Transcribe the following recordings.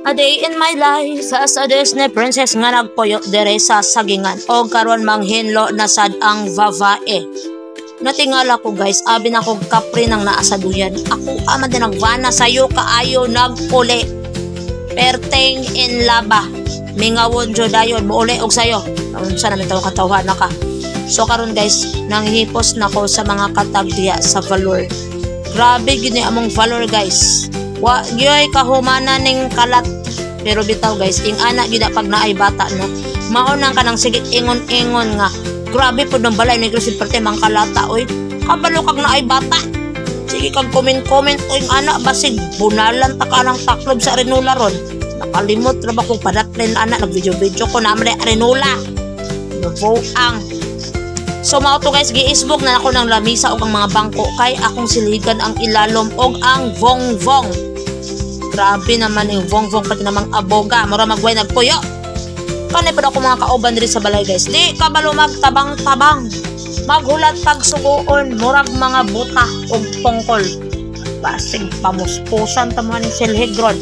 A day in my life as a Disney princess nga nagpuyo dire sa sagingan o karon manghinlo na sad ang babae. Natingala ko guys, abi na ko kapri nang naa sa duyan. Ako ama din nagvana sayo kaayo nagpuli. Perteng in laba. Mingawon jo dayon muuli og sayo. Unsa na mitaw katawhan na ka. So karon guys, nanghipos nako sa mga katag diya sa valor. Grabe gini among valor guys. Wa gyoy kahumana ning kalat. Pero bitaw guys, ing ana gid pag naay bata no. Maunang kanang sige ingon-ingon nga. Grabe pud ng balay ni Crisit parte mang kalata oy. Kabalo kag naay bata. Sige kag comment-comment oy ing ana basig bunalan ta kanang taklob sa Arenola ron. Nakalimot ra ba kung padatlen ana nag-video ko na amre Arenola. Ang so mao to guys, giisbog na ako ng lamisa og ang mga bangko kay akong siligan ang ilalom og ang vong-vong. Grabe naman yung vong-vong pati namang aboga. Mura magway nagpuyo. Kanay pa ako mga kauban diri sa balay guys. Di kabalo magtabang-tabang. Maghulat pag suguon. Murag mga buta o tungkol. Basig pamuspusan tamo ni Silhigron.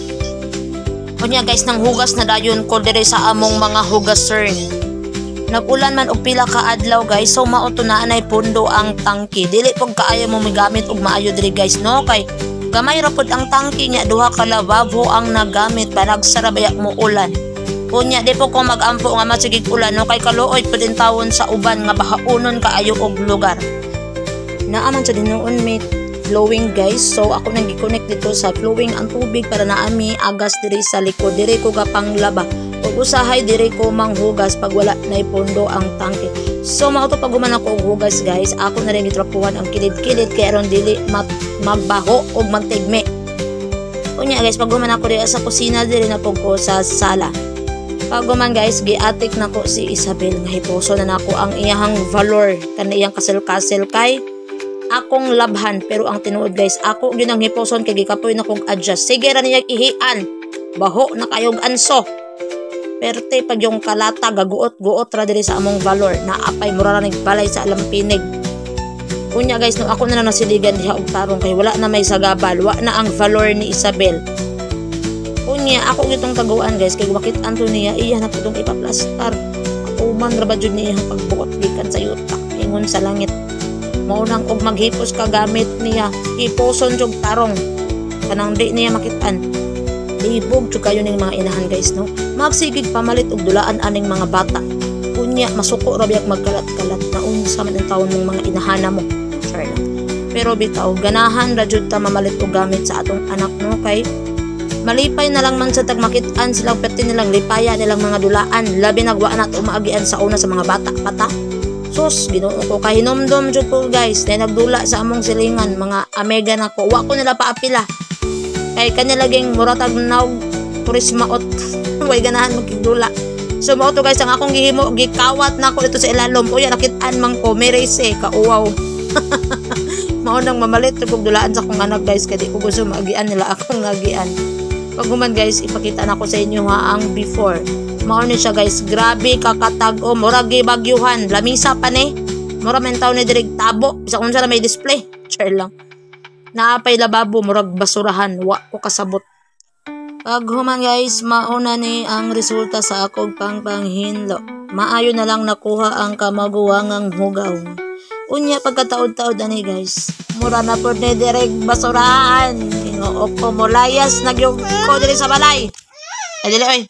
Kunya guys, nang hugas na dayon ko diri sa among mga hugasern. Nagulan man og pila ka adlaw guys. So mauto na anay pundo ang tangki. Dili pag kaayo mo migamit og maayo diri guys no. Kay gamay ra pud ang tangki niya, duha ka lababo ang nagamit para nagsarabayak mo ulan. Unya di po ko magampo nga masigig ulan no kay kaluoy pud in tawon sa uban nga bahaunon kaayo og lugar. Naaman sa dinuon may flowing guys. So ako nang gi-connect dito sa flowing ang tubig para naami agas diri sa likod. Diri ko gapanglaba. Ug usahay diri ko manghugas pag wala nay pondo ang tangke. So mauto pag guman ako og hugas guys, ako na rin gitrapuhan ang kilid-kilid kay aron dili magbaho og magtigme. Unya guys, pag guman ako diri sa kusina diri na pug ko sa sala. Pag guman guys, giatik nako si Isabel nga hiposo na nako ang iyang valor kanang iyang kasel-kasel kay akong labhan, pero ang tinuod guys, ako gyud ang hiposon kay gikapoy na kong adjust. Sige ra niya ihian. Baho na kayog anso. Perte pag yung kalata gaguot-guot ra diri sa among valor na apay mura ra balay sa alampinig. Unya guys, no ako na nasiligan diha og tarong kay wala na may sagabal, wa na ang valor ni Isabel. Unya ako gitong taguan guys kay makit-an to niya iya na pudong ipaplastar. Ako man ra ba jud niya pagbuot gikan sa yuta ingon sa langit. Maunang og maghipos ka gamit niya, hiposon jud tarong kanang di niya makit-an. Libog jud kayo ning mga inahan guys no. Magsigig pamalit og dulaan aning mga bata. Unya masuko ra biyak magkalat-kalat na unsa man ang taon ng mga inahana mo. Sure lang. Pero bitaw ganahan ra jud ta mamalit og gamit sa atong anak no kay malipay na lang man sa tagmakit-an silang perti nilang lipaya nilang mga dulaan, labi nagwa na umaagian sa una sa mga bata pata. Sus, Ginoo ko kay hinomdom jud ko guys, na nagdula sa among silingan mga amega nako. Wa ko nila paapila. Kay kanya laging muratag naog turismaot. Way ganahan magkigdula. So mao to guys ang akong gihimo, gikawat nako dito sa ilalom. Uya nakit-an man ko merese ka uwaw. Mao nang mamalit kog dulaan sa akong anak guys kay di ko gusto maagian nila akong ngagian. Pag guman guys, ipakita na ko sa inyo ha ang before. Mao ni siya guys, grabe kakatag o murag gibagyuhan, lamisa pa ni. Mura men taw ni direk tabo, bisa unsa na may display. Share lang. Naapay lababo murag basurahan, wa ko kasabot. Pag human guys, mauna ni ang resulta sa akong pangpanghinlo. Maayo na lang nakuha ang kamaguwangang hugaw. Unya pagkataod-taod ani guys. Mura na pod ni direk basurahan. Inoo ko molayas nagyug ko diri sa balay. Ay dili oy.